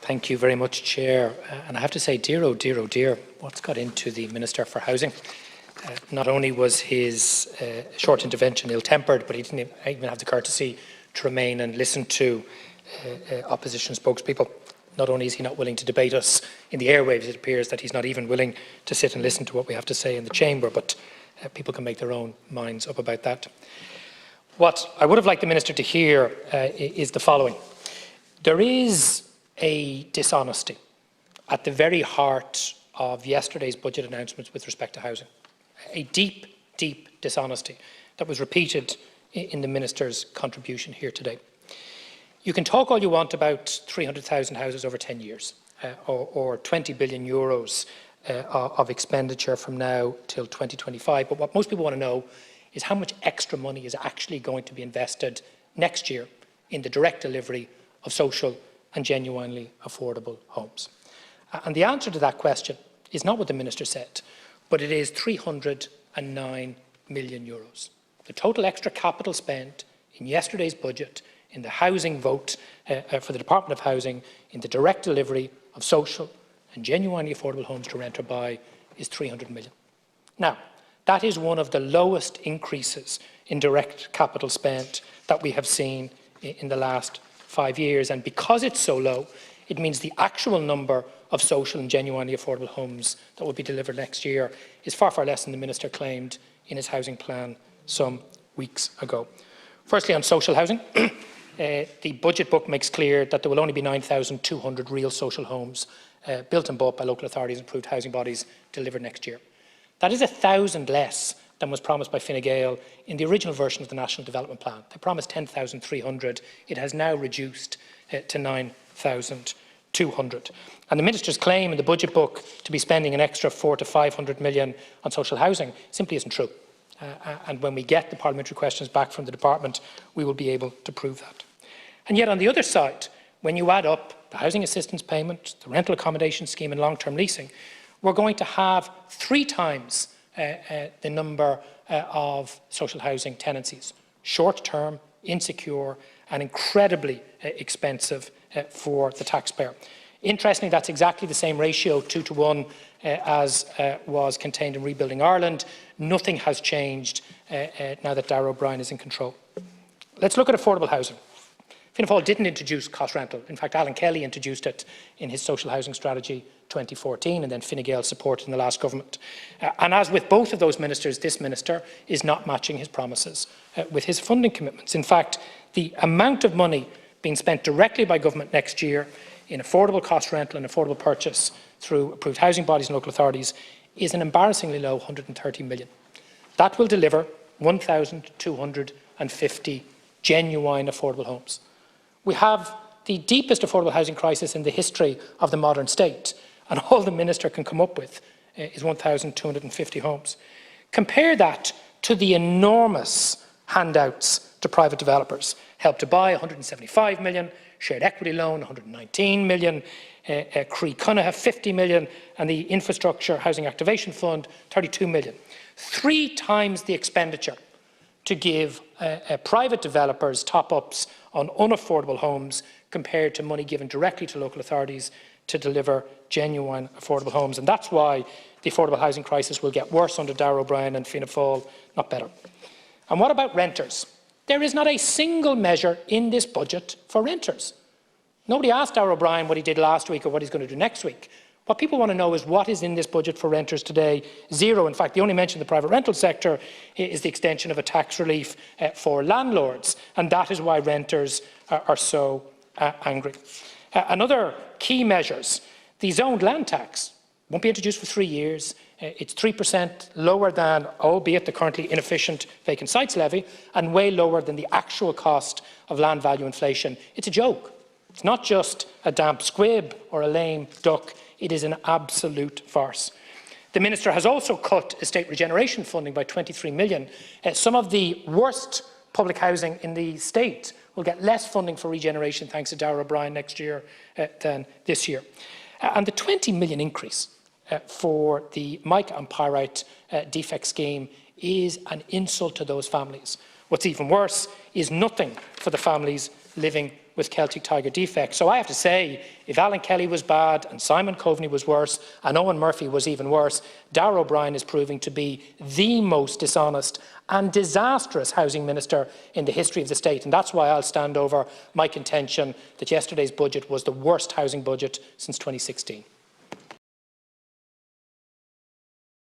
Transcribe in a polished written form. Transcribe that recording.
Thank you very much, Chair. And I have to say, dear, oh dear, what's got into the Minister for Housing? Not only was his short intervention ill-tempered, but he didn't even have the courtesy to remain and listen to opposition spokespeople. Not only is he not willing to debate us in the airwaves, it appears that he's not even willing to sit and listen to what we have to say in the chamber, but people can make their own minds up about that. What I would have liked the Minister to hear is the following. There is a dishonesty at the very heart of yesterday's budget announcements with respect to housing. A deep, deep dishonesty that was repeated in the Minister's contribution here today. You can talk all you want about 300,000 houses over 10 years or 20 billion euros of expenditure from now till 2025, but what most people want to know is how much extra money is actually going to be invested next year in the direct delivery of social and genuinely affordable homes. And the answer to that question is not what the Minister said, but it is 309 million euros. The total extra capital spent in yesterday's budget in the housing vote for the Department of Housing in the direct delivery of social and genuinely affordable homes to rent or buy is 300 million. Now, that is one of the lowest increases in direct capital spent that we have seen in the last 5 years, and because it's so low, it means the actual number of social and genuinely affordable homes that will be delivered next year is far, far less than the Minister claimed in his housing plan some weeks ago. Firstly, on social housing, the budget book makes clear that there will only be 9,200 real social homes built and bought by local authorities and approved housing bodies delivered next year. That is 1,000 less than was promised by Fine Gael in the original version of the National Development Plan. They promised 10,300. It has now reduced to 9,200. And the Minister's claim in the budget book to be spending an extra 400 to 500 million on social housing simply isn't true. And when we get the parliamentary questions back from the department, we will be able to prove that. And yet on the other side, when you add up the housing assistance payment, the rental accommodation scheme and long-term leasing, we're going to have 3 times the number of social housing tenancies, short-term, insecure and incredibly expensive for the taxpayer. Interestingly, that's exactly the same ratio, 2 to 1, as was contained in Rebuilding Ireland. Nothing has changed now that Darragh O'Brien is in control. Let's look at affordable housing. Fianna Fáil didn't introduce cost rental. In fact, Alan Kelly introduced it in his social housing strategy 2014, and then Fine Gael supported in the last government. And as with both of those ministers, this minister is not matching his promises with his funding commitments. In fact, the amount of money being spent directly by government next year in affordable cost rental and affordable purchase through approved housing bodies and local authorities is an embarrassingly low 130 million. That will deliver 1,250 genuine affordable homes. We have the deepest affordable housing crisis in the history of the modern state, and all the Minister can come up with is 1,250 homes. Compare that to the enormous handouts to private developers. Help to Buy, 175 million, Shared Equity Loan, 119 million, Croí Connor, 50 million, and the Infrastructure Housing Activation Fund, 32 million. 3 times the expenditure to give private developers top-ups on unaffordable homes compared to money given directly to local authorities to deliver genuine affordable homes. And that's why the affordable housing crisis will get worse under Darragh O'Brien and Fianna Fáil, not better. And what about renters? There is not a single measure in this budget for renters. Nobody asked Darragh O'Brien what he did last week or what he's going to do next week. What people want to know is what is in this budget for renters today. 0. In fact, the only mention of the private rental sector is the extension of a tax relief for landlords, and that is why renters are so angry. Another key measures, the zoned land tax won't be introduced for 3 years. It's 3% lower than, albeit the currently inefficient vacant sites levy, and way lower than the actual cost of land value inflation. It's a joke. It's not just a damp squib or a lame duck. It is an absolute farce. The Minister has also cut estate regeneration funding by 23 million. Some of the worst public housing in the state will get less funding for regeneration thanks to Darragh O'Brien next year than this year. And the 20 million increase for the mica and pyrite defect scheme is an insult to those families. What's even worse is nothing for the families living with Celtic Tiger defects. So I have to say, if Alan Kelly was bad and Simon Coveney was worse and Owen Murphy was even worse, Darragh O'Brien is proving to be the most dishonest and disastrous housing minister in the history of the state. And that's why I'll stand over my contention that yesterday's budget was the worst housing budget since 2016.